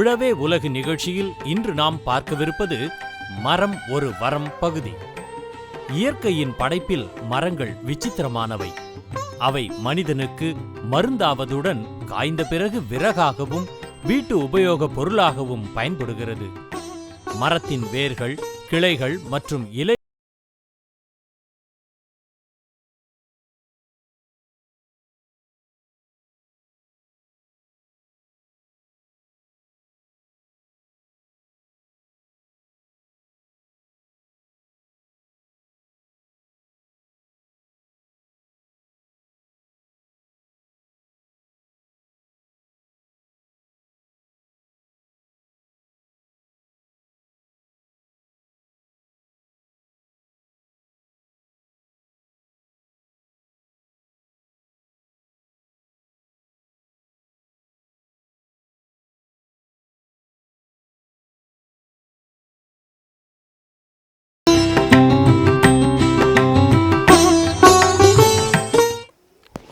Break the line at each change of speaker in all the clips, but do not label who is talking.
உழவே உலகு நிகழ்ச்சியில் இன்று நாம் பார்க்கவிருப்பது மரம் ஒரு வரம் பகுதி. இயற்கையின் படைப்பில் மரங்கள் விசித்திரமானவை. அவை மனிதனுக்கு மருந்தாவதுடன் காய்ந்த பிறகு விறகாகவும் வீட்டு உபயோக பொருளாகவும் பயன்படுகிறது. மரத்தின் வேர்கள், கிளைகள் மற்றும் இலை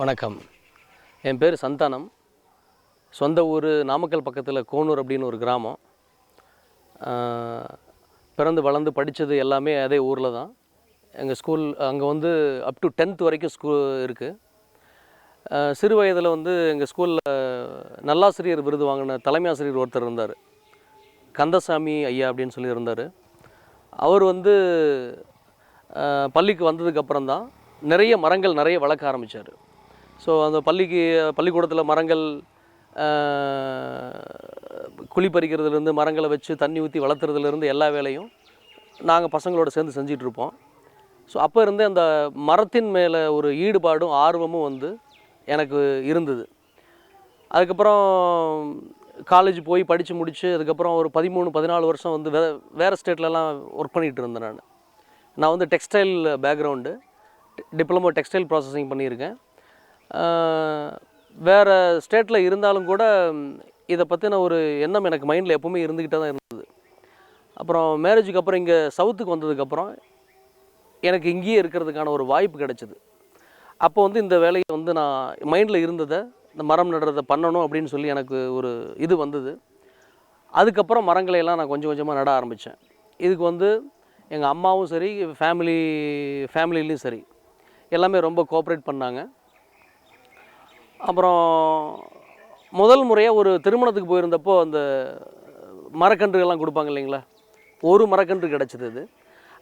வணக்கம். என் பேர் சந்தானம். சொந்த ஊர் நாமக்கல் பக்கத்தில் கோனூர் அப்படின்னு ஒரு கிராமம். பிறந்து வளர்ந்து படித்தது எல்லாமே அதே ஊரில் தான். எங்கள் ஸ்கூல் அங்கே வந்து அப் டு 10th வரைக்கும் ஸ்கூல் இருக்குது. சிறு வயதில் வந்து எங்கள் ஸ்கூலில் நல்லாசிரியர் விருது வாங்கின தலைமை ஆசிரியர் ஒருத்தர் இருந்தார், கந்தசாமி ஐயா அப்படின்னு சொல்லி இருந்தார். அவர் வந்து பள்ளிக்கு வந்ததுக்கப்புறம் தான் நிறைய மரங்கள் வளர்க்க ஆரம்பித்தார். ஸோ அந்த பள்ளிக்கூடத்தில் மரங்கள் குழி பறிக்கிறதுலேருந்து மரங்களை வச்சு தண்ணி ஊற்றி வளர்த்துறதுலேருந்து எல்லா வேலையும் நாங்கள் பசங்களோட சேர்ந்து செஞ்சிட்ருப்போம். ஸோ அப்போ இருந்தே அந்த மரத்தின் மேலே ஒரு ஈடுபாடும் ஆர்வமும் வந்து எனக்கு இருந்தது. அதுக்கப்புறம் காலேஜ் போய் படித்து முடித்து அதுக்கப்புறம் ஒரு 13-14 வருஷம் வந்து வேறு ஸ்டேட்லலாம் ஒர்க் பண்ணிகிட்டு இருந்தேன். நான் வந்து textile background, diploma textile processing பண்ணியிருக்கேன். வேறு ஸ்டேட்டில் இருந்தாலும் கூட இதை பற்றின ஒரு எண்ணம் எனக்கு மைண்டில் எப்போவுமே இருந்துக்கிட்டே தான் இருந்தது. அப்புறம் மேரேஜுக்கு அப்புறம் இங்கே சவுத்துக்கு வந்ததுக்கப்புறம் எனக்கு இங்கேயே இருக்கிறதுக்கான ஒரு வாய்ப்பு கிடச்சிது. அப்போ வந்து இந்த வேலையை வந்து நான் மைண்டில் இருந்ததை இந்த மரம் நடுறதை பண்ணணும் அப்படின்னு சொல்லி எனக்கு ஒரு இது வந்தது. அதுக்கப்புறம் மரங்களையெல்லாம் நான் கொஞ்சம் கொஞ்சமாக நட ஆரம்பித்தேன். இதுக்கு வந்து எங்கள் அம்மாவும் சரி, ஃபேமிலிலையும் சரி எல்லாமே ரொம்ப கோஆப்ரேட் பண்ணாங்க. அப்புறம் முதல் முறையாக ஒரு திருமணத்துக்கு போயிருந்தப்போ அந்த மரக்கன்றுகள்லாம் கொடுப்பாங்க இல்லைங்களா, ஒரு மரக்கன்று கிடச்சிது. அது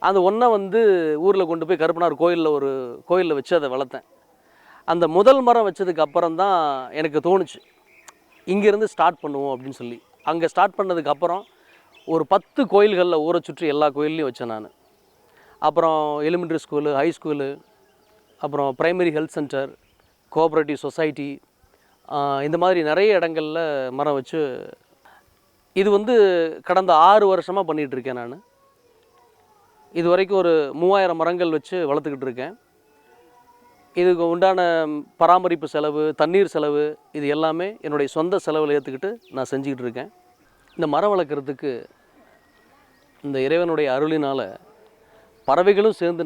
அந்த ஒன்றை வந்து ஊரில் கொண்டு போய் கருப்பனார் கோயிலில் வச்சு அதை வளர்த்தேன். அந்த முதல் மரம் வச்சதுக்கு அப்புறம் தான் எனக்கு தோணுச்சு இங்கேருந்து ஸ்டார்ட் பண்ணுவோம் அப்படின்னு சொல்லி. அங்கே ஸ்டார்ட் பண்ணதுக்கப்புறம் ஒரு 10 கோயில்களில் ஊரை சுற்றி எல்லா கோயில்லையும் வச்சேன் நான். அப்புறம் எலிமெண்ட்ரி ஸ்கூலு, ஹை ஸ்கூலு, அப்புறம் primary health centre, cooperative society, இந்த மாதிரி நிறைய இடங்களில் மரம் வச்சு இது வந்து கடந்த 6 வருஷமாக பண்ணிகிட்ருக்கேன் நான். இது வரைக்கும் ஒரு 3000 மரங்கள் வச்சு வளர்த்துக்கிட்டு இருக்கேன். இதுக்கு உண்டான பராமரிப்பு செலவு, தண்ணீர் செலவு, இது எல்லாமே என்னுடைய சொந்த செலவில் ஏற்றுக்கிட்டு நான் செஞ்சுக்கிட்டு இருக்கேன். இந்த மரம் வளர்க்குறதுக்கு இந்த இறைவனுடைய அருளினால் பறவைகளும் சேர்ந்து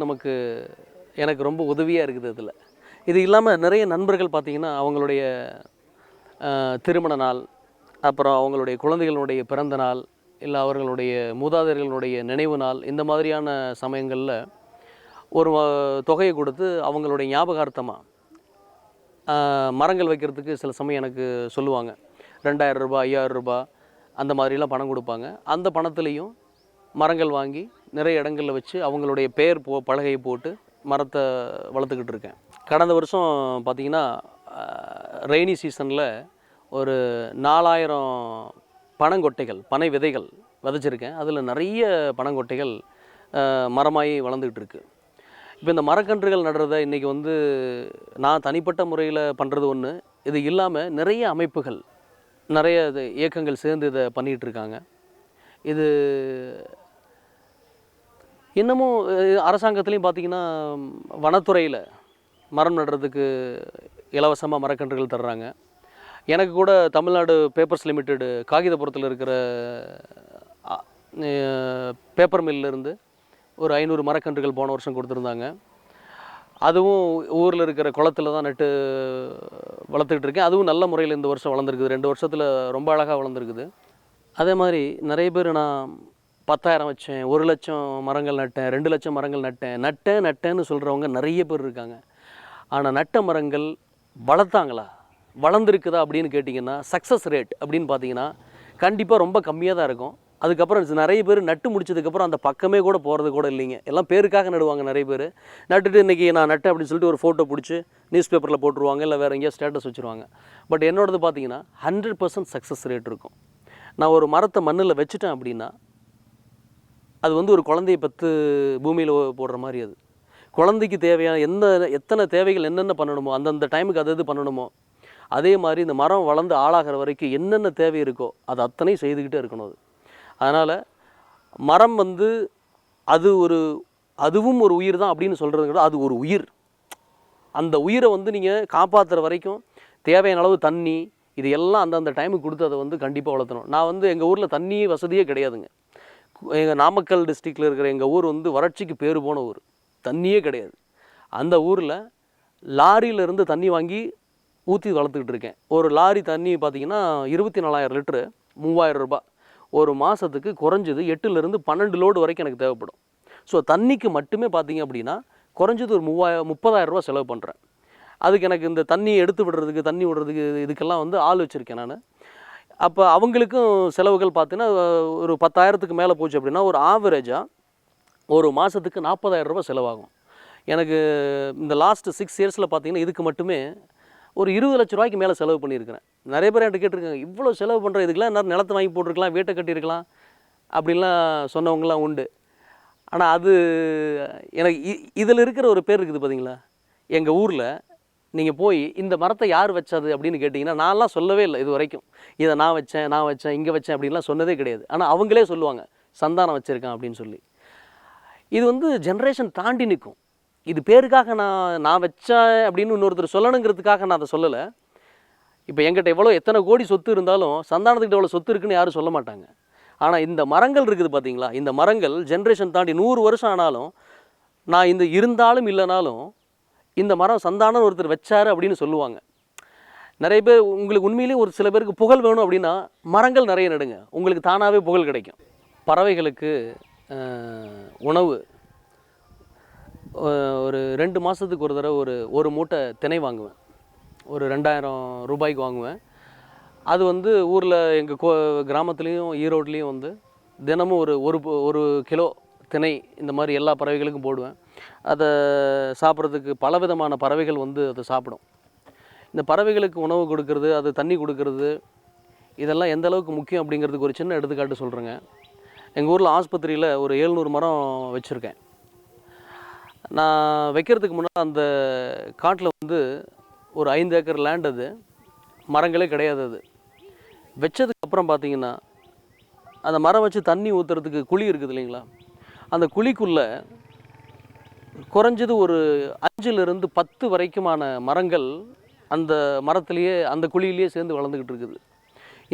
எனக்கு ரொம்ப உதவியாக இருக்குது. இதில் இது இல்லாமல் நிறைய நண்பர்கள் பார்த்திங்கன்னா அவங்களுடைய திருமண நாள், அப்புறம் அவங்களுடைய குழந்தைகளுடைய பிறந்த நாள், இல்லை அவர்களுடைய மூதாதையர்களுடைய நினைவு நாள், இந்த மாதிரியான சமயங்களில் ஒரு தொகையை கொடுத்து அவங்களுடைய ஞாபகார்த்தமாக மரங்கள் வைக்கிறதுக்கு சில சமயம் எனக்கு சொல்லுவாங்க. 2000 ரூபாய், 5000 ரூபாய் அந்த மாதிரிலாம் பணம் கொடுப்பாங்க. அந்த பணத்துலேயும் மரங்கள் வாங்கி நிறைய இடங்களில் வச்சு அவங்களுடைய பெயர் பலகையை போட்டு மரத்தை வளர்த்துக்கிட்டு இருக்கேன். கடந்த வருஷம் பார்த்திங்கன்னா ரெய்னி சீசனில் ஒரு 4000 பனங்கொட்டைகள், பனை விதைகள் விதைச்சிருக்கேன். அதில் நிறைய பனங்கொட்டைகள் மரமாகி வளர்ந்துக்கிட்டு இருக்குது. இப்போ இந்த மரக்கன்றுகள் நடுறதை இன்றைக்கி வந்து நான் தனிப்பட்ட முறையில் பண்ணுறது ஒன்று, இது இல்லாமல் நிறைய அமைப்புகள், நிறைய இயக்கங்கள் சேர்ந்து இதை பண்ணிகிட்ருக்காங்க. இது இன்னமும் அரசாங்கத்துலேயும் பார்த்திங்கன்னா வனத்துறையில் மரம் நடுறதுக்கு இலவசமாக மரக்கன்றுகள் தர்றாங்க. எனக்கு கூட தமிழ்நாடு பேப்பர்ஸ் லிமிடெட் காகிதபுரத்தில் இருக்கிற பேப்பர் மில்லிருந்து ஒரு 500 மரக்கன்றுகள் போன வருஷம் கொடுத்துருந்தாங்க. அதுவும் ஊரில் இருக்கிற குளத்தில் தான் நட்டு வளர்த்துக்கிட்டு இருக்கேன். அதுவும் நல்ல முறையில் இந்த வருஷம் வளர்ந்துருக்குது. 2 வருஷத்தில் ரொம்ப அழகாக வளர்ந்துருக்குது. அதே மாதிரி நிறைய பேர் நான் 10,000 வச்சேன், 1,00,000 மரங்கள் நட்டேன், 2,00,000 மரங்கள் நட்டேன்னு சொல்கிறவங்க நிறைய பேர் இருக்காங்க. ஆனால் நட்ட மரங்கள் வளர்த்தாங்களா, வளர்ந்துருக்குதா அப்படின்னு கேட்டிங்கன்னா, சக்ஸஸ் ரேட் அப்படின்னு பார்த்தீங்கன்னா கண்டிப்பாக ரொம்ப கம்மியாக தான் இருக்கும். அதுக்கப்புறம் நிறைய பேர் நட்டு முடிச்சதுக்கப்புறம் அந்த பக்கமே கூட போகிறது கூட இல்லைங்க. எல்லாம் பேருக்காக நடுவாங்க. நிறைய பேர் நட்டுட்டு இன்றைக்கி நான் நட்டேன் அப்படின்னு சொல்லிட்டு ஒரு ஃபோட்டோ பிடிச்சி நியூஸ் பேப்பரில் போட்டுருவாங்க, இல்லை வேறு எங்கேயா ஸ்டேட்டஸ் வச்சுருவாங்க. பட் என்னோடது பார்த்தீங்கன்னா 100% சக்ஸஸ் ரேட் இருக்கும். நான் ஒரு மரத்தை மண்ணில் வச்சுட்டேன் அப்படின்னா அது வந்து ஒரு குழந்தைய பத்து பூமியில் போடுற மாதிரி. அது குழந்தைக்கு தேவையான எத்தனை தேவைகள் என்னென்ன பண்ணணுமோ அந்தந்த டைமுக்கு அது பண்ணணுமோ, அதே மாதிரி இந்த மரம் வளர்ந்து ஆளாகிற வரைக்கும் என்னென்ன தேவை இருக்கோ அது அத்தனையும் செய்துக்கிட்டே இருக்கணும். அதனால் மரம் வந்து அதுவும் ஒரு உயிர் தான் அப்படின்னு சொல்கிறது கூட, அது ஒரு உயிர். அந்த உயிரை வந்து நீங்கள் காப்பாற்றுற வரைக்கும் தேவையான அளவு தண்ணி இது எல்லாம் அந்தந்த டைமுக்கு கொடுத்து அதை வந்து கண்டிப்பாக வளர்த்தணும். நான் வந்து எங்கள் ஊரில் தண்ணி வசதியே கிடையாதுங்க. எங்கள் நாமக்கல் டிஸ்ட்ரிக்டில் இருக்கிற எங்கள் ஊர் வந்து வறட்சிக்கு பேர் போன ஊர், தண்ணியே கிடையாது. அந்த ஊரில் லாரியிலேருந்து தண்ணி வாங்கி ஊற்றி வளர்த்துக்கிட்டு இருக்கேன். ஒரு லாரி தண்ணி பார்த்திங்கன்னா 24,000 லிட்டரு, 3,000 ரூபாய். ஒரு மாதத்துக்கு குறைஞ்சது 8லேருந்து 12 லோடு வரைக்கும் எனக்கு தேவைப்படும். ஸோ தண்ணிக்கு மட்டுமே பார்த்திங்க அப்படின்னா குறைஞ்சது ஒரு 30,000 ரூபா செலவு பண்ணுறேன். அதுக்கு எனக்கு இந்த தண்ணி எடுத்து விடுறதுக்கு, தண்ணி விடுறதுக்கு, இதுக்கெல்லாம் வந்து ஆள் வச்சுருக்கேன் நான். அப்போ அவங்களுக்கும் செலவுகள் பார்த்தீங்கன்னா ஒரு 10,000க்கு மேலே போச்சு அப்படின்னா ஒரு ஆவரேஜாக ஒரு மாதத்துக்கு 40,000 ரூபா செலவாகும். எனக்கு இந்த லாஸ்ட்டு 6 இயர்ஸில் பார்த்தீங்கன்னா இதுக்கு மட்டுமே ஒரு 20 லட்ச ரூபாய்க்கு மேலே செலவு பண்ணியிருக்கிறேன். நிறைய பேர் என்கிட்ட கேட்டிருக்காங்க, இவ்வளோ செலவு பண்ணுற இதுக்கெல்லாம் என்ன நிலத்தை வாங்கி போட்டிருக்கலாம், வீட்டை கட்டியிருக்கலாம் அப்படின்லாம் சொன்னவங்களாம் உண்டு. ஆனால் அது எனக்கு இதில் இருக்கிற ஒரு பேர் இருக்குது பார்த்தீங்களா. எங்கள் ஊரில் நீங்கள் போய் இந்த மரத்தை யார் வச்சது அப்படின்னு கேட்டிங்கன்னா நான்லாம் சொல்லவே இல்லை இது வரைக்கும். இதை நான் வச்சேன் இங்கே வச்சேன் அப்படின்லாம் சொன்னதே கிடையாது. ஆனால் அவங்களே சொல்லுவாங்க சந்தானம் வச்சுருக்கேன் அப்படின்னு சொல்லி. இது வந்து ஜென்ரேஷன் தாண்டி நிற்கும். இது பேருக்காக நான் வச்சேன் அப்படின்னு இன்னொருத்தர் சொல்லணுங்கிறதுக்காக நான் அதை சொல்லலை. இப்போ என்கிட்ட எத்தனை கோடி சொத்து இருந்தாலும் சந்தானத்துக்கிட்ட எவ்வளோ சொத்து இருக்குன்னு யாரும் சொல்ல மாட்டாங்க. ஆனால் இந்த மரங்கள் இருக்குது பார்த்தீங்களா, இந்த மரங்கள் ஜென்ரேஷன் தாண்டி 100 வருஷம் ஆனாலும் நான் இந்த இருந்தாலும் இல்லைனாலும் இந்த மரம் சந்தானம் ஒருத்தர் வச்சார் அப்படின்னு சொல்லுவாங்க. நிறைய பேர் உங்களுக்கு உண்மையிலேயே ஒரு சில பேருக்கு புகழ் வேணும் அப்படின்னா மரங்கள் நிறைய நடுங்க, உங்களுக்கு தானாகவே புகழ் கிடைக்கும். பறவைகளுக்கு உணவு ஒரு 2 மாதத்துக்கு ஒரு தடவை ஒரு மூட்டை திணை வாங்குவேன். ஒரு 2,000 ரூபாய்க்கு வாங்குவேன். அது வந்து ஊரில் எங்கள் கிராமத்துலேயும் ஈரோட்லேயும் வந்து தினமும் ஒரு கிலோ திணை இந்த மாதிரி எல்லா பறவைகளுக்கும் போடுவேன். அதை சாப்பிட்றதுக்கு பலவிதமான பறவைகள் வந்து அதை சாப்பிடும். இந்த பறவைகளுக்கு உணவு கொடுக்கறது, அது தண்ணி கொடுக்கறது, இதெல்லாம் எந்த அளவுக்கு முக்கியம் அப்படிங்கிறதுக்கு ஒரு சின்ன எடுத்துக்காட்டு சொல்கிறேங்க. எங்கள் ஊரில் ஆஸ்பத்திரியில் ஒரு 700 மரம் வச்சுருக்கேன். நான் வைக்கிறதுக்கு முன்னாடி அந்த காட்டில் வந்து ஒரு 5 ஏக்கர் லேண்ட், அது மரங்களே கிடையாது. அது வச்சதுக்கப்புறம் பார்த்திங்கன்னா அந்த மரம் வச்சு தண்ணி ஊற்றுறதுக்கு குழி இருக்குது இல்லைங்களா, அந்த குழிக்குள்ளே குறைஞ்சது ஒரு 5லிருந்து 10 வரைக்குமான மரங்கள் அந்த மரத்துலேயே அந்த குழியிலேயே சேர்ந்து வளர்ந்துக்கிட்டு இருக்குது.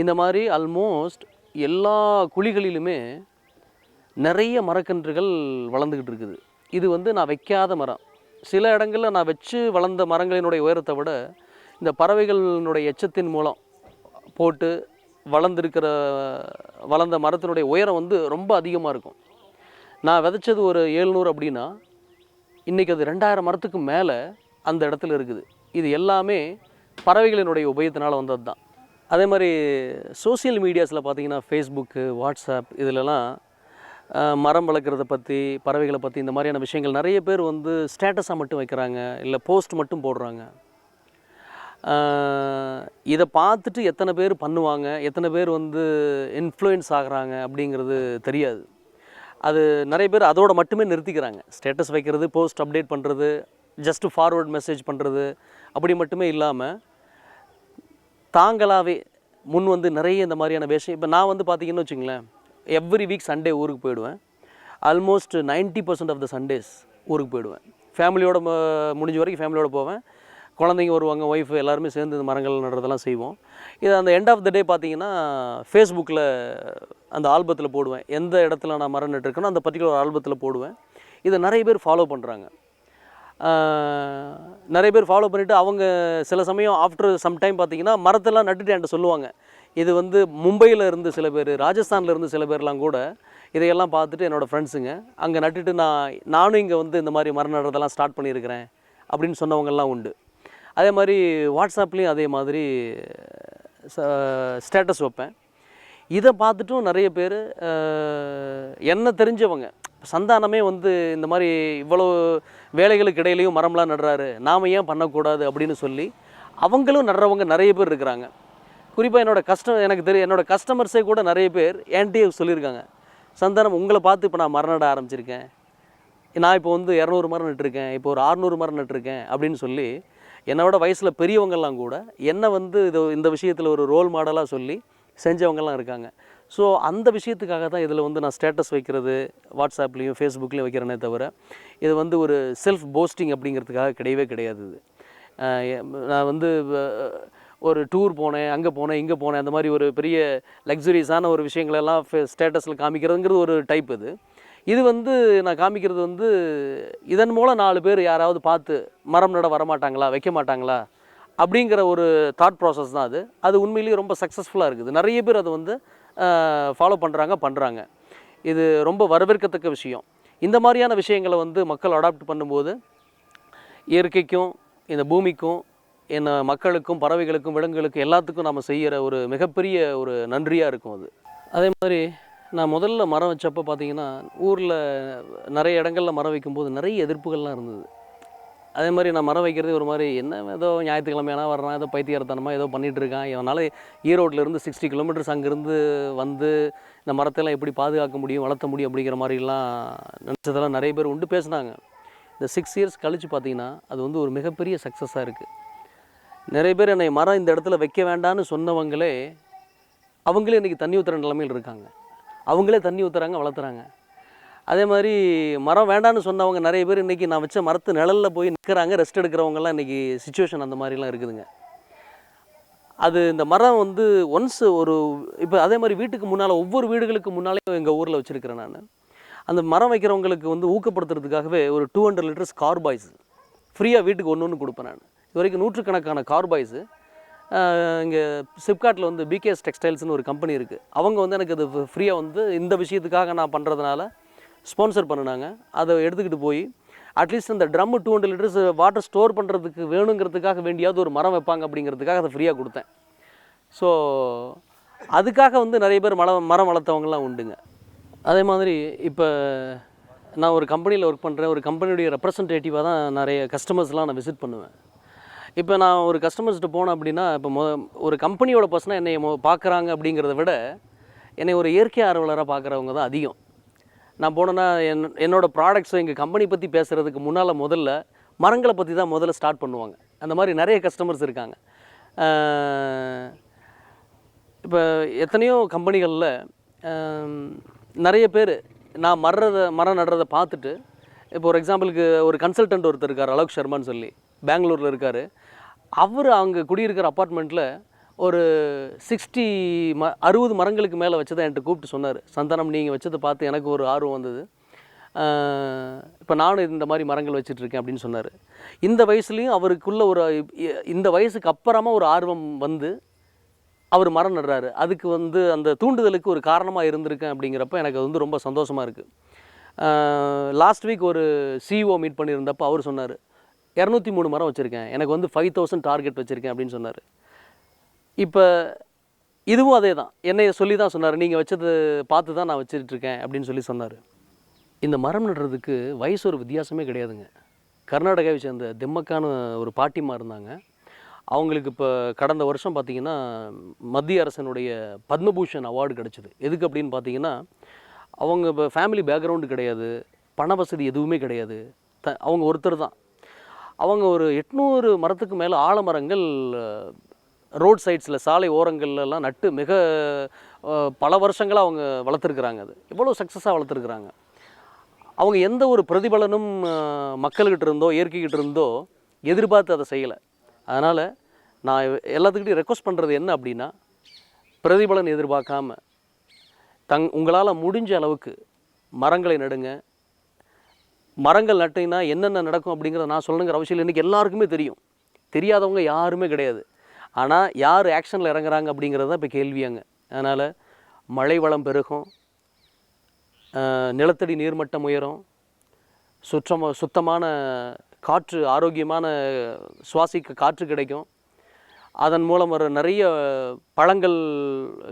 இந்த மாதிரி ஆல்மோஸ்ட் எல்லா குழிகளிலுமே நிறைய மரக்கன்றுகள் வளர்ந்துக்கிட்டு இருக்குது. இது வந்து நான் வைக்காத மரம். சில இடங்களில் நான் வச்சு வளர்ந்த மரங்களினுடைய உயரத்தை விட இந்த பறவைகளினுடைய எச்சத்தின் மூலம் போட்டு வளர்ந்த மரத்தினுடைய உயரம் வந்து ரொம்ப அதிகமாக இருக்கும். நான் விதைச்சது ஒரு 700 அப்படின்னா இன்றைக்கி அது 2000 மரத்துக்கு மேலே அந்த இடத்துல இருக்குது. இது எல்லாமே பறவைகளினுடைய உபயோகத்தினால் வந்தது தான். அதே மாதிரி சோசியல் மீடியாஸில் பார்த்திங்கன்னா ஃபேஸ்புக்கு, வாட்ஸ்அப், இதிலலாம் மரம் வளர்க்குறத பற்றி, பறவைகளை பற்றி இந்த மாதிரியான விஷயங்கள் நிறைய பேர் வந்து ஸ்டேட்டஸாக மட்டும் வைக்கிறாங்க, இல்லை போஸ்ட் மட்டும் போடுறாங்க. இதை பார்த்துட்டு எத்தனை பேர் பண்ணுவாங்க, எத்தனை பேர் வந்து இன்ஃப்ளூயன்ஸ் ஆகுறாங்க அப்படிங்கிறது தெரியாது. அது நிறைய பேர் அதோடு மட்டுமே நிறுத்திக்கிறாங்க. ஸ்டேட்டஸ் வைக்கிறது, போஸ்ட் அப்டேட் பண்ணுறது, ஜஸ்ட்டு ஃபார்வர்ட் மெசேஜ் பண்ணுறது அப்படி மட்டுமே இல்லாமல் தாங்களாகவே முன் வந்து நிறைய இந்த மாதிரியான விஷயம். இப்போ நான் வந்து பார்த்திங்கன்னு வச்சுங்களேன், எவ்ரி வீக் சண்டே ஊருக்கு போயிடுவேன். ஆல்மோஸ்ட் 90% ஆஃப் த சண்டேஸ் ஊருக்கு போயிடுவேன். ஃபேமிலியோட முடிஞ்ச வரைக்கும் ஃபேமிலியோடு போவேன். குழந்தைங்க வருவாங்க, ஒய்ஃபு எல்லாருமே சேர்ந்து இந்த மரங்கள் நடுறதெல்லாம் செய்வோம். இது அந்த எண்ட் ஆஃப் த டே பார்த்திங்கன்னா ஃபேஸ்புக்கில் அந்த ஆல்பத்தில் போடுவேன். எந்த இடத்துல நான் மரம் நட்டுருக்கேனோ அந்த பர்டிகுலர் ஆல்பத்தில் போடுவேன். இதை நிறைய பேர் ஃபாலோ பண்ணுறாங்க. நிறைய பேர் ஃபாலோ பண்ணிவிட்டு அவங்க சில சமயம் ஆஃப்டர் சம் டைம் பார்த்திங்கன்னா மரத்தெல்லாம் நட்டுட்டு என்கிட்ட சொல்லுவாங்க, இது வந்து மும்பையில் இருந்து சில பேர், ராஜஸ்தானில் இருந்து சில பேர்லாம் கூட இதையெல்லாம் பார்த்துட்டு என்னோடய ஃப்ரெண்ட்ஸுங்க அங்கே நட்டுட்டு நானும் இங்கே வந்து இந்த மாதிரி மரம் நடுறதெல்லாம் ஸ்டார்ட் பண்ணியிருக்கிறேன் அப்படின்னு சொன்னவங்கெல்லாம் உண்டு. அதே மாதிரி வாட்ஸ்அப்லேயும் அதே மாதிரி ஸ்டேட்டஸ் வைப்பேன். இதை பார்த்துட்டும் நிறைய பேர் என்ன தெரிஞ்சவங்க, சந்தானமே வந்து இந்த மாதிரி இவ்வளோ வேலைகளுக்கு இடையிலையும் மரம்லாம் நடுறாரு, நாம் ஏன் பண்ணக்கூடாது அப்படின்னு சொல்லி அவங்களும் நடுறவங்க நிறைய பேர் இருக்கிறாங்க. குறிப்பாக என்னோடய கஸ்டமர்ஸே கூட நிறைய பேர் என்கிட்டயே சொல்லியிருக்காங்க, சந்தானம் உங்களை பார்த்து இப்போ நான் மரம் நட ஆரம்பிச்சிருக்கேன், நான் இப்போ வந்து 200 மரம் நட்டுருக்கேன், இப்போ ஒரு 600 மரம் நட்டுருக்கேன் அப்படின்னு சொல்லி என்னோட வயசில் பெரியவங்கள்லாம் கூட என்னை வந்து இந்த விஷயத்தில் ஒரு ரோல் மாடலாக சொல்லி செஞ்சவங்கெல்லாம் இருக்காங்க. ஸோ அந்த விஷயத்துக்காக தான் இதில் வந்து நான் ஸ்டேட்டஸ் வைக்கிறது வாட்ஸ்அப்லேயும் ஃபேஸ்புக்லேயும் வைக்கிறேனே தவிர இது வந்து ஒரு செல்ஃப் போஸ்டிங் அப்படிங்கிறதுக்காக கிடையவே கிடையாது. இது நான் வந்து ஒரு டூர் போனேன், அங்கே போனேன், இங்கே போனேன், அந்த மாதிரி ஒரு பெரிய லக்ஸுரியஸான ஒரு விஷயங்களெல்லாம் ஸ்டேட்டஸில் காமிக்கிறதுங்கிறது ஒரு டைப். இது வந்து நான் காமிக்கிறது வந்து இதன் மூலம் 4 பேர் யாராவது பார்த்து மரம் நட வரமாட்டாங்களா, வைக்க மாட்டாங்களா அப்படிங்கிற ஒரு தாட் ப்ராசஸ் தான் அது. அது உண்மையிலேயே ரொம்ப சக்ஸஸ்ஃபுல்லாக இருக்குது. நிறைய பேர் அதை வந்து ஃபாலோ பண்ணுறாங்க. இது ரொம்ப வரவேற்கத்தக்க விஷயம். இந்த மாதிரியான விஷயங்களை வந்து மக்கள் அடாப்ட் பண்ணும்போது இயற்கைக்கும் இந்த பூமிக்கும் மக்களுக்கும் பறவைகளுக்கும் விலங்குகளுக்கும் எல்லாத்துக்கும் நம்ம செய்கிற ஒரு மிகப்பெரிய ஒரு நன்றியாக இருக்கும் அது. அதே மாதிரி நான் முதல்ல மரம் வச்சப்போ பார்த்தீங்கன்னா ஊரில் நிறைய இடங்களில் மரம் வைக்கும்போது நிறைய எதிர்ப்புகள்லாம் இருந்தது. அதே மாதிரி நான் மரம் வைக்கிறது ஒரு மாதிரி என்ன ஏதோ ஞாயிற்றுக்கிழமையான வர்றான், ஏதோ பைத்தியக்காரத்தனமாக ஏதோ பண்ணிகிட்ருக்கான், இவனால் ஈரோட்டிலேருந்து 60 கிலோமீட்டர்ஸ் அங்கேருந்து வந்து இந்த மரத்தெல்லாம் எப்படி பாதுகாக்க முடியும், வளர்த்த முடியும் அப்படிங்கிற மாதிரிலாம் நினச்சதெல்லாம் நிறைய பேர் உண்டு, பேசுனாங்க. இந்த 6 இயர்ஸ் கழித்து பார்த்தீங்கன்னா அது வந்து ஒரு மிகப்பெரிய சக்ஸஸாக இருக்குது. நிறைய பேர் என்னை மரம் இந்த இடத்துல வைக்க வேண்டான்னு சொன்னவங்களே அவங்களே இன்றைக்கி தண்ணி ஊற்றுற நிலைமையில் இருக்காங்க. அவங்களே தண்ணி ஊற்றுறாங்க, வளர்த்துறாங்க. அதே மாதிரி மரம் வேண்டான்னு சொன்னவங்க நிறைய பேர் இன்றைக்கி நான் வச்ச மரத்து நிழலில் போய் நிற்கிறாங்க, ரெஸ்ட் எடுக்கிறவங்கலாம் இன்றைக்கி சிச்சுவேஷன் அந்த மாதிரிலாம் இருக்குதுங்க. அது இந்த மரம் வந்து ஒன்ஸ் இப்போ அதே மாதிரி வீட்டுக்கு முன்னால் ஒவ்வொரு வீடுகளுக்கு முன்னாலே எங்கள் ஊரில் வச்சுருக்கிறேன் நான். அந்த மரம் வைக்கிறவங்களுக்கு வந்து ஊக்கப்படுத்துறதுக்காகவே ஒரு 200 லிட்டர்ஸ் கார்பாய்ஸ் ஃப்ரீயாக வீட்டுக்கு ஒன்று கொடுப்பேன் நான். இது வரைக்கும் நூற்றுக்கணக்கான கார்பாய்ஸு இங்கே சிப்காட்டில் வந்து பிகேஎஸ் டெக்ஸ்டைல்ஸ்னு ஒரு கம்பெனி இருக்குது. அவங்க வந்து எனக்கு அது ஃப்ரீயாக வந்து இந்த விஷயத்துக்காக நான் பண்ணுறதுனால ஸ்பான்சர் பண்ணினாங்க. அதை எடுத்துக்கிட்டு போய் அட்லீஸ்ட் இந்த ட்ரம்மு 200 லிட்டர்ஸ் வாட்டர் ஸ்டோர் பண்ணுறதுக்கு வேணுங்கிறதுக்காக வேண்டியாவது ஒரு மரம் வைப்பாங்க அப்படிங்கிறதுக்காக அதை ஃப்ரீயாக கொடுத்தேன். ஸோ அதுக்காக வந்து நிறைய பேர் மரம் வளர்த்தவங்கலாம் உண்டுங்க. அதே மாதிரி இப்போ நான் ஒரு கம்பெனியில் ஒர்க் பண்ணுறேன். ஒரு கம்பெனியுடைய ரெப்ரசன்டேட்டிவாக தான் நிறைய கஸ்டமர்ஸ்லாம் நான் விசிட் பண்ணுவேன். இப்போ நான் ஒரு கஸ்டமர்ஸ்கிட்ட போனேன் அப்படின்னா, இப்போ ஒரு கம்பெனியோட பர்சனாக என்னை பார்க்குறாங்க அப்படிங்கிறத விட என்னை ஒரு இயற்கை ஆர்வலராக பார்க்குறவங்க தான் அதிகம். நான் போனேன்னா என்னோடய ப்ராடக்ட்ஸை எங்கள் கம்பெனி பற்றி பேசுகிறதுக்கு முன்னால் முதல்ல மரங்களை பற்றி தான் முதல்ல ஸ்டார்ட் பண்ணுவாங்க. அந்த மாதிரி நிறைய கஸ்டமர்ஸ் இருக்காங்க. இப்போ எத்தனையோ கம்பெனிகளில் நிறைய பேர் நான் மரம் நடுறதை பார்த்துட்டு, இப்போ ஒரு எக்ஸாம்பிளுக்கு ஒரு கன்சல்டன்ட் ஒருத்தர் இருக்கார், அலோக் சர்மான்னு சொல்லி, பெங்களூரில் இருக்கார். அவர் அங்கே குடியிருக்கிற அப்பார்ட்மெண்ட்டில் ஒரு 60 மரங்களுக்கு மேலே வச்சதை என்கிட்ட கூப்பிட்டு சொன்னார், சந்தானம் நீங்கள் வச்சதை பார்த்து எனக்கு ஒரு ஆர்வம் வந்தது, இப்போ நானும் இந்த மாதிரி மரங்கள் வச்சிட்ருக்கேன் அப்படின்னு சொன்னார். இந்த வயசுலேயும் அவருக்குள்ள இந்த வயசுக்கு அப்புறமா ஒரு ஆர்வம் வந்து அவர் மரம் நடுறாரு. அதுக்கு வந்து அந்த தூண்டுதலுக்கு ஒரு காரணமாக இருந்திருக்கேன் அப்படிங்கிறப்ப எனக்கு அது வந்து ரொம்ப சந்தோஷமாக இருக்குது. லாஸ்ட் வீக் ஒரு சிஇஓ மீட் பண்ணியிருந்தப்போ அவர் சொன்னார், 203 மரம் வச்சுருக்கேன், எனக்கு வந்து 5000 டார்கெட் வச்சுருக்கேன் அப்படின்னு சொன்னார். இப்போ இதுவும் அதே தான், என்னை சொல்லி தான் சொன்னார், நீங்கள் வச்சது பார்த்து தான் நான் வச்சுட்ருக்கேன் அப்படின்னு சொல்லி சொன்னார். இந்த மரம் நடுறதுக்கு வயசு ஒரு வித்தியாசமே கிடையாதுங்க. கர்நாடகாவை சேர்ந்த திம்மக்கான ஒரு பாட்டிமா இருந்தாங்க. அவங்களுக்கு இப்போ கடந்த வருஷம் பார்த்திங்கன்னா மத்திய அரசனுடைய பத்மபூஷன் அவார்டு கிடச்சிது. எதுக்கு அப்படின்னு பார்த்தீங்கன்னா, அவங்க இப்போ ஃபேமிலி பேக்ரவுண்டு கிடையாது, பண வசதி எதுவுமே கிடையாது, அவங்க ஒருத்தர் தான். அவங்க ஒரு 800 மரத்துக்கு மேலே ஆலமரங்கள் ரோட் சைட்ஸில் சாலை ஓரங்கள்லாம் நட்டு மிக பல வருஷங்களாக அவங்க வளர்த்துருக்குறாங்க. அது எவ்வளோ சக்ஸஸாக வளர்த்துருக்குறாங்க. அவங்க எந்த ஒரு பிரதிபலனும் மக்கள்கிட்ட இருந்தோ இயற்கைக்கிட்ட இருந்தோ எதிர்பார்த்து அதை செய்யலை. அதனால் நான் எல்லாத்துக்கிட்டையும் ரெக்வஸ்ட் பண்ணுறது என்ன அப்படின்னா, பிரதிபலன் எதிர்பார்க்காம உங்களால் முடிஞ்ச அளவுக்கு மரங்களை நடுங்க. மரங்கள் நட்டிங்கன்னா என்னென்ன நடக்கும் அப்படிங்கிறத நான் சொல்லணுங்கிற அவசியம் இல்லை. இன்றைக்கி எல்லாருக்குமே தெரியும், தெரியாதவங்க யாருமே கிடையாது. ஆனால் யார் ஆக்ஷனில் இறங்குறாங்க அப்படிங்கிறது தான் இப்போ கேள்வியாங்க. அதனால் மழை வளம் பெருகும், நிலத்தடி நீர்மட்டம் உயரும், சுத்தமான காற்று, ஆரோக்கியமான சுவாசிக்க காற்று கிடைக்கும். அதன் மூலம் வர நிறைய பழங்கள்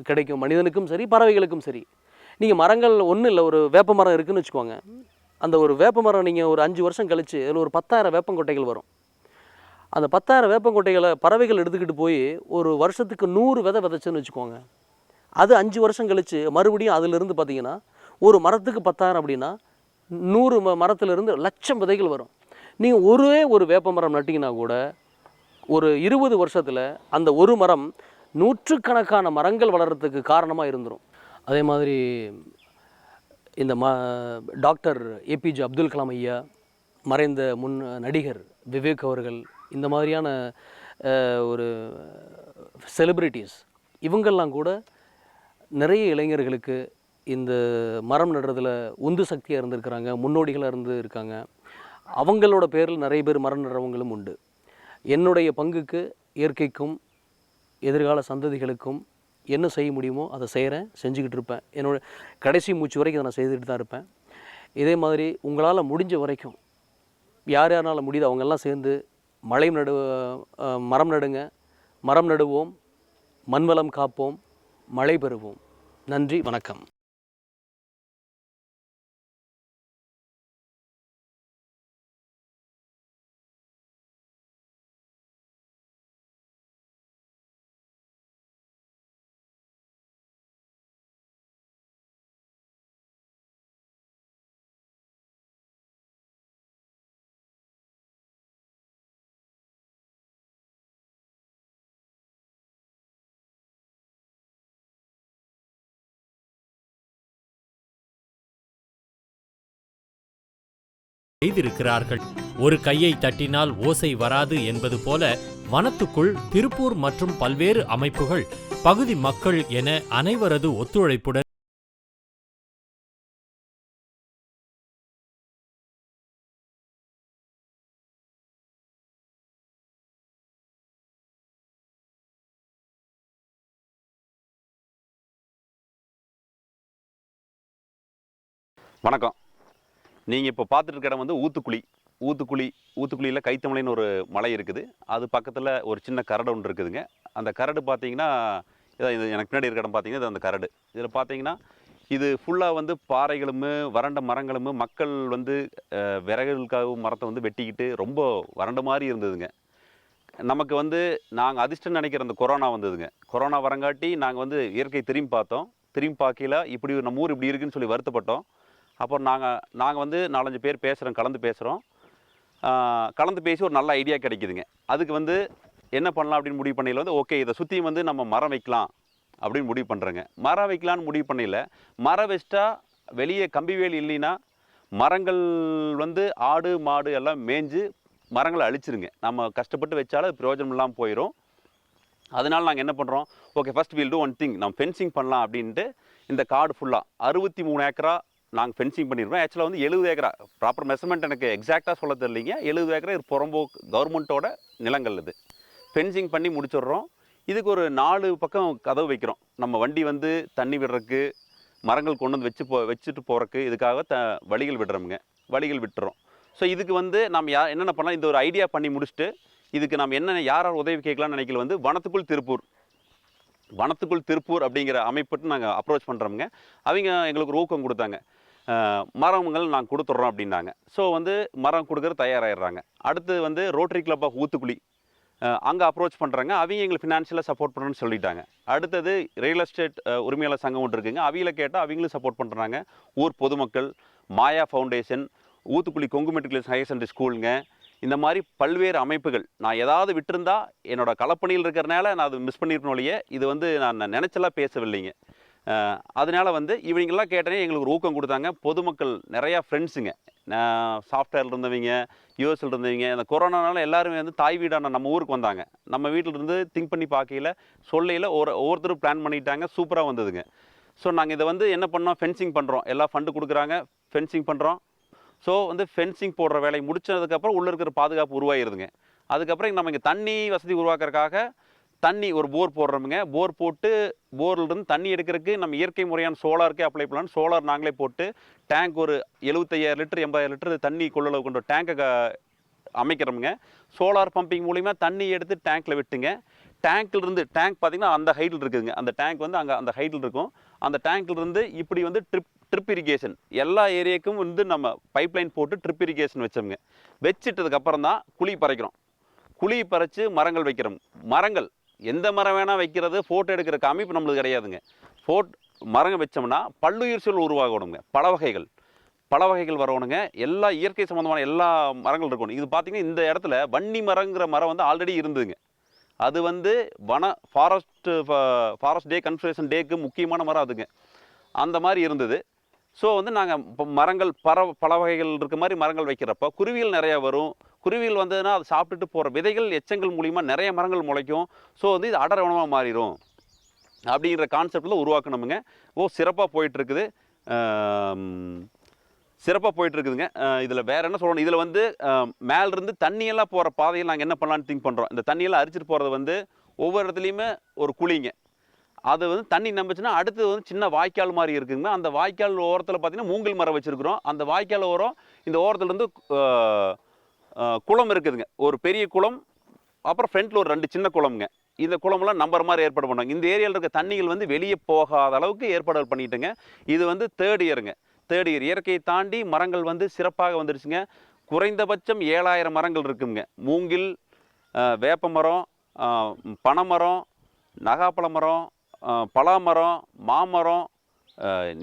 கிடைக்கும், மனிதனுக்கும் சரி பறவைகளுக்கும் சரி. நீங்கள் மரங்கள் ஒன்றும் இல்லை, ஒரு வேப்ப மரம் இருக்குதுன்னு வச்சுக்கோங்க. அந்த ஒரு வேப்ப மரம் நீங்கள் ஒரு 5 வருஷம் கழித்து அதில் ஒரு 10,000 வேப்பங்கொட்டைகள் வரும். அந்த 10,000 வேப்பங்கொட்டைகளை பறவைகள் எடுத்துக்கிட்டு போய் ஒரு வருஷத்துக்கு 100 விதை விதைச்சுன்னு வச்சுக்கோங்க. அது 5 வருஷம் கழித்து மறுபடியும் அதிலிருந்து பார்த்தீங்கன்னா ஒரு மரத்துக்கு 10,000 அப்படின்னா 100 மரத்துலேருந்து 1,00,000 விதைகள் வரும். நீங்கள் ஒரு வேப்ப மரம் நட்டிங்கன்னா கூட ஒரு 20 வருஷத்தில் அந்த ஒரு மரம் நூற்றுக்கணக்கான மரங்கள் வளர்கிறதுக்கு காரணமாக இருந்துடும். அதே மாதிரி இந்த டாக்டர் ஏபிஜே அப்துல் கலாம் ஐயா, மறைந்த நடிகர் விவேக் அவர்கள், இந்த மாதிரியான ஒரு செலிப்ரிட்டிஸ் இவங்கெல்லாம் கூட நிறைய இளைஞர்களுக்கு இந்த மரம் நடுறதில் உந்து சக்தியாக இருந்திருக்கிறாங்க, முன்னோடிகளாக இருக்காங்க. அவங்களோட பேரில் நிறைய பேர் மரம் நடுறவங்களும் உண்டு. என்னுடைய பங்குக்கு இயற்கைக்கும் எதிர்கால சந்ததிகளுக்கும் என்ன செய்ய முடியுமோ அதை செய்கிறேன், செஞ்சுக்கிட்டு இருப்பேன். என்னோட கடைசி மூச்சு வரைக்கும் அதை நான் செய்துக்கிட்டு தான் இருப்பேன். இதே மாதிரி உங்களால் முடிஞ்ச வரைக்கும் யாரால் முடியுது அவங்கெல்லாம் சேர்ந்து மரம் நடுங்க, மரம் நடுவோம், மண்வளம் காப்போம், மழை பெறுவோம். நன்றி, வணக்கம்.
செய்திருக்கிறார்கள். ஒரு கையை தட்டினால் ஓசை வராது என்பது போல வனத்துக்குள் திருப்பூர் மற்றும் பல்வேறு அமைப்புகள், பகுதி மக்கள் என அனைவரது ஒத்துழைப்புடன்
வணக்கம். நீங்கள் இப்போ பார்த்துட்டு இருக்க இடம் வந்து ஊத்துக்குளியில் கைத்தமலைன்னு ஒரு மலை இருக்குது. அது பக்கத்தில் ஒரு சின்ன கரடு ஒன்று இருக்குதுங்க. அந்த கரடு பார்த்தீங்கன்னா இது எனக்கு பின்னாடி இருக்க இடம் பார்த்தீங்கன்னா இது அந்த கரடு. இதில் பார்த்தீங்கன்னா இது ஃபுல்லாக வந்து பாறைகளும் வறண்ட மரங்களும், மக்கள் வந்து விறகுகளுக்காக மரத்தை வந்து வெட்டிக்கிட்டு ரொம்ப வறண்ட மாதிரி இருந்ததுங்க. நமக்கு வந்து நாங்கள் அதிர்ஷ்டம் நினைக்கிற அந்த கொரோனா வந்ததுங்க. கொரோனா வரங்காட்டி நாங்கள் வந்து இயற்கை திரும்பி பார்த்தோம். திரும்பி பார்க்கல இப்படி நம்ம ஊர் இப்படி இருக்குன்னு சொல்லி வருத்தப்பட்டோம். அப்புறம் நாங்கள் வந்து 4-5 பேர் கலந்து பேசுகிறோம். கலந்து பேசி ஒரு நல்ல ஐடியா கிடைக்குதுங்க. அதுக்கு வந்து என்ன பண்ணலாம் அப்படின்னு முடிவு பண்ணையில் வந்து ஓகே, இதை சுற்றி வந்து நம்ம மரம் வைக்கலாம் அப்படின்னு முடிவு பண்ணுறேங்க. மரம் வைக்கலான்னு முடிவு பண்ணையில் மரம் வச்சிட்டா வெளியே கம்பி வேலி இல்லைன்னா மரங்கள் வந்து ஆடு மாடு எல்லாம் மேய்ஞ்சு மரங்களை அழிச்சிருங்க. நம்ம கஷ்டப்பட்டு வச்சாலும் அது பிரயோஜனம் இல்லாமல் போயிடும். அதனால் நாங்கள் என்ன பண்ணுறோம், okay first we'll do one thing, நம்ம ஃபென்சிங் பண்ணலாம் அப்படின்ட்டு இந்த காடு ஃபுல்லாக 63 ஏக்கரா நாங்கள் ஃபென்சிங் பண்ணிடுவோம். ஆக்சுவலாக வந்து 70 ஏக்கரா, ப்ராப்பர் மெஷர்மெண்ட் எனக்கு எக்ஸாக்டாக சொல்ல தெரியலிங்க. 70 ஏக்கரா இது புறம்போக்கு கவர்மெண்ட்டோட நிலங்கள். இது ஃபென்சிங் பண்ணி முடிச்சிடுறோம். இதுக்கு ஒரு 4 பக்கம் கதவு வைக்கிறோம். நம்ம வண்டி வந்து தண்ணி விடுறதுக்கு, மரங்கள் கொண்டு வந்து வச்சுட்டு போகிறதுக்கு, இதுக்காக வழிகள் விட்டுறோம். ஸோ இதுக்கு வந்து நம்ம என்னென்ன பண்ணலாம், இந்த ஒரு ஐடியா பண்ணி முடிச்சுட்டு இதுக்கு நம்ம என்னென்ன யார் உதவி கேட்கலாம்னு நினைக்கல வந்து வனத்துக்குள் திருப்பூர் அப்படிங்கிற அமைப்புட்டு நாங்கள் அப்ரோச் பண்ணுறோமுங்க. அவங்க எங்களுக்கு ஒரு ஊக்கம் கொடுத்தாங்க. மரங்கள் நாங்கள் கொடுத்துட்றோம் அப்படின்னாங்க. ஸோ வந்து மரம் கொடுக்குற தயாராகிடுறாங்க. அடுத்து வந்து ரோட்டரி கிளப் ஆஃப் ஊத்துக்குளி அங்கே அப்ரோச் பண்ணுறாங்க. அவங்க எங்களுக்கு ஃபினான்ஷியலாக சப்போர்ட் பண்ணுறோன்னு சொல்லிட்டாங்க. அடுத்தது ரியல் எஸ்டேட் உரிமையாளர் சங்கம் ஒன்று இருக்குங்க. அவங்கள கேட்டால் அவங்களும் சப்போர்ட் பண்ணுறாங்க. ஊர் பொதுமக்கள், Maya foundation, Uthukuli Kongu matriculation higher secondary ஸ்கூலுங்க, இந்த மாதிரி பல்வேறு அமைப்புகள். நான் ஏதாவது விட்டுருந்தா என்னோடய களப்பணியில் இருக்கிறனால நான் அது மிஸ் பண்ணியிருப்பேனொழிய இது வந்து நான் நினச்செல்லாம் பேசவில்லைங்க. அதனால் வந்து இவங்கெல்லாம் கேட்டனே எங்களுக்கு ஒரு ஊக்கம் கொடுத்தாங்க. பொதுமக்கள் நிறையா ஃப்ரெண்ட்ஸுங்க, சாஃப்ட்வேரில் இருந்தவங்க, யூஎஸில் இருந்தவங்க, இந்த கொரோனானால எல்லாருமே வந்து தாய் வீடான நம்ம ஊருக்கு வந்தாங்க. நம்ம வீட்டில் இருந்து திங்க் பண்ணி பார்க்கையில் சொல்லையில் ஒவ்வொருத்தரும் பிளான் பண்ணிட்டாங்க. சூப்பராக வந்ததுங்க. ஸோ நாங்கள் இதை வந்து என்ன பண்ணோம், ஃபென்சிங் பண்ணுறோம். எல்லாம் ஃபண்டு கொடுக்குறாங்க, ஃபென்சிங் பண்ணுறோம். ஸோ வந்து ஃபென்சிங் போடுற வேலையை முடிச்சதுக்கப்புறம் உள்ளே இருக்கிற பாதுகாப்பு உருவாகிடுதுங்க. அதுக்கப்புறம் நம்ம இங்கே தண்ணி வசதி உருவாக்குறதுக்காக தண்ணி ஒரு போர் போடுறோமுங்க. போர் போட்டு போர்லேருந்து தண்ணி எடுக்கிறதுக்கு நம்ம இயற்கை முறையான சோலாருக்கே அப்ளை பண்ணலாம். சோலார் நாங்களே போட்டு டேங்க் ஒரு 75,000 லிட்டர் 80,000 லிட்டர் தண்ணி கொள்ளளவு கொண்ட டேங்கை அமைக்கிறோமுங்க. சோலார் பம்பிங் மூலிமா தண்ணி எடுத்து டேங்க்கில் விட்டுங்க. டேங்க்லேருந்து டேங்க் பார்த்திங்கன்னா அந்த ஹைட்டில் இருக்குதுங்க. அந்த டேங்க் வந்து அங்கே அந்த ஹைட்டில் இருக்கும். அந்த டேங்க்லேருந்து இப்படி வந்து ட்ரிப் இரிகேஷன் எல்லா ஏரியாவுக்கும் வந்து நம்ம பைப்லைன் போட்டு ட்ரிப் இரிகேஷன் வச்சோமுங்க. வச்சிட்டதுக்கப்புறம் தான் குழி பறைக்கிறோம். குழி பறித்து மரங்கள் வைக்கிறோம். மரங்கள் எந்த மரம் வேணால் வைக்கிறது, ஃபோட்டோ எடுக்கிற அமைப்பு நம்மளுக்கு கிடையாதுங்க. மரங்கள் வச்சோம்னா பல்லுயிர் சூழல் உருவாகணுங்க. பல வகைகள் வரணுங்க. எல்லா இயற்கை சம்மந்தமான எல்லா மரங்கள் இருக்கணும். இது பார்த்திங்கன்னா இந்த இடத்துல வன்னி மரங்கிற மரம் வந்து ஆல்ரெடி இருந்ததுங்க. அது வந்து ஃபாரஸ்ட் டே கன்சர்வேஷன் டேக்கு முக்கியமான மரம் அதுங்க. அந்த மாதிரி இருந்தது. ஸோ வந்து நாங்கள் இப்போ மரங்கள் பல வகைகள் இருக்க மாதிரி மரங்கள் வைக்கிறப்ப குருவிகள் நிறையா வரும். குருவிகள் வந்ததுன்னா அது சாப்பிட்டுட்டு போகிற விதைகள் எச்சங்கள் மூலிமா நிறைய மரங்கள் முளைக்கும். ஸோ வந்து இது அடர் வனமாக மாறிடும் அப்படிங்கிற கான்செப்டில் உருவாக்கணுமுங்க. சிறப்பாக போயிட்டுருக்குது. இதில் வேறு என்ன சொல்லணும், இதில் வந்து மேலேருந்து தண்ணியெல்லாம் போகிற பாதையில் நாங்கள் என்ன பண்ணலான்னு திங்க் பண்ணுறோம். இந்த தண்ணியெல்லாம் அரிச்சிட்டு போகிறது வந்து ஒவ்வொரு இடத்துலையுமே ஒரு குழிங்க. அது வந்து தண்ணி நம்பிச்சுன்னா அடுத்து வந்து சின்ன வாய்க்கால் மாதிரி இருக்குங்க. அந்த வாய்க்கால் ஓரத்தில் பார்த்திங்கன்னா மூங்கில் மரம் வச்சுருக்குறோம். அந்த வாய்க்கால் ஓரம் இந்த ஓரத்துலேருந்து குளம் இருக்குதுங்க. ஒரு பெரிய குளம், அப்புறம் ஃப்ரண்ட்டில் ஒரு 2 சின்ன குளம்ங்க. இந்த குளமெல்லாம் நம்பர் மாதிரி ஏற்பாடு பண்ணுவாங்க. இந்த ஏரியாவில் இருக்க தண்ணிகள் வந்து வெளியே போகாத அளவுக்கு ஏற்பாடு பண்ணிட்டுங்க. இது வந்து தேர்ட் இயர். இயற்கையை தாண்டி மரங்கள் வந்து சிறப்பாக வந்துருச்சுங்க. குறைந்தபட்சம் 7,000 மரங்கள் இருக்குங்க. மூங்கில், வேப்ப மரம், பனைமரம், நகாப்பழ மரம், பலாமரம், மாமரம்,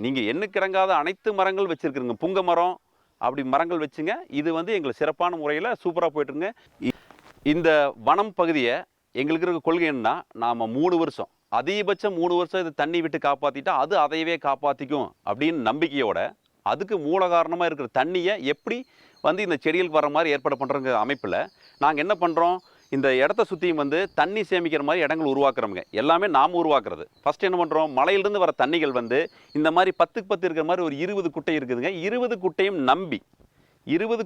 நீங்கள் எண்ணுக்கிடங்காத அனைத்து மரங்கள் வச்சுருக்குறங்க. புங்க மரம், அப்படி மரங்கள் வச்சுங்க. இது வந்து எங்களுக்கு சிறப்பான முறையில் சூப்பராக போய்ட்டுருங்க. இந்த வனம் பகுதியை எங்களுக்கு இருக்க கொள்கை என்னன்னா, நாம் 3 வருஷம் அதிகபட்சம் 3 வருஷம் இது தண்ணி விட்டு காப்பாற்றிட்டா அது அதையவே காப்பாற்றிக்கும் அப்படின்னு நம்பிக்கையோட அதுக்கு மூல காரணமாக இருக்கிற தண்ணியை எப்படி வந்து இந்த செடிகளுக்கு வர மாதிரி ஏற்பாடு பண்ணுறங்கிற அமைப்பில் நாங்கள் என்ன பண்ணுறோம், இந்த இடத்த சுற்றியும் வந்து தண்ணி சேமிக்கிற மாதிரி இடங்கள் உருவாக்குறோமுங்க. எல்லாமே நாம் உருவாக்குறது. ஃபஸ்ட்டு என்ன பண்ணுறோம், மலையிலிருந்து வர தண்ணிகள் வந்து இந்த மாதிரி 10க்கு 10 இருக்கிற மாதிரி ஒரு 20 குட்டை இருக்குதுங்க. 20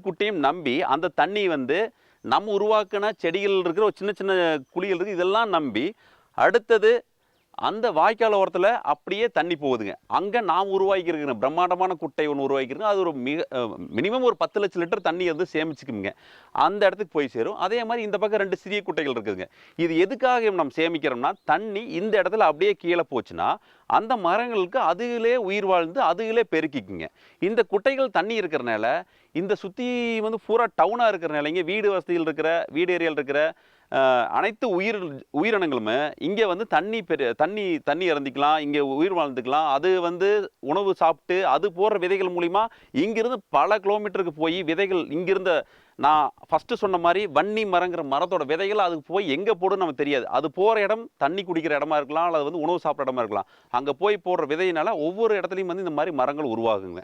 குட்டையும் நம்பி அந்த தண்ணி வந்து நம்ம உருவாக்கின செடிகள் இருக்கிற ஒரு சின்ன சின்ன குழிகள் இருக்குது. இதெல்லாம் நம்பி அடுத்தது அந்த வாய்க்கால் ஓரத்தில் அப்படியே தண்ணி போகுதுங்க. அங்கே நாம் உருவாக்கியிருக்கிற பிரம்மாண்டமான குட்டை ஒன்று உருவாக்கியிருக்கோம். அது ஒரு மினிமம் ஒரு 10 லட்சம் லிட்டர் தண்ணி வந்து சேமிச்சுக்குங்க. அந்த இடத்துக்கு போய் சேரும். அதே மாதிரி இந்த பக்கம் 2 சிறிய குட்டைகள் இருக்குதுங்க. இது எதுக்காக நம்ம சேமிக்கிறோம்னா, தண்ணி இந்த இடத்துல அப்படியே கீழே போச்சுன்னா அந்த மரங்களுக்கு அதுகளே உயிர் வாழ்ந்து அதுகளே பெருக்கிக்குங்க. இந்த குட்டைகள் தண்ணி இருக்கிறனால இந்த சுற்றி வந்து பூரா டவுனாக இருக்கிறனால இங்கே வீடு ஏரியாவில் இருக்கிற அனைத்து உயிரினங்களுமே இங்கே வந்து தண்ணி இறந்திக்கலாம், இங்கே உயிர் வாழ்ந்துக்கலாம். அது வந்து உணவு சாப்பிட்டு அது போடுற விதைகள் மூலிமா இங்கிருந்து பல கிலோமீட்டருக்கு போய் விதைகள் இங்கிருந்த நான் ஃபஸ்ட்டு சொன்ன மாதிரி வன்னி மரங்கிற மரத்தோட விதைகள் அதுக்கு போய் எங்கே போடுன்னு நமக்கு தெரியாது. அது போகிற இடம் தண்ணி குடிக்கிற இடமா இருக்கலாம், அல்லது வந்து உணவு சாப்பிட்ற இடமா இருக்கலாம். அங்கே போய் போடுற விதையினால ஒவ்வொரு இடத்துலையும் வந்து இந்த மாதிரி மரங்கள் உருவாகுங்க.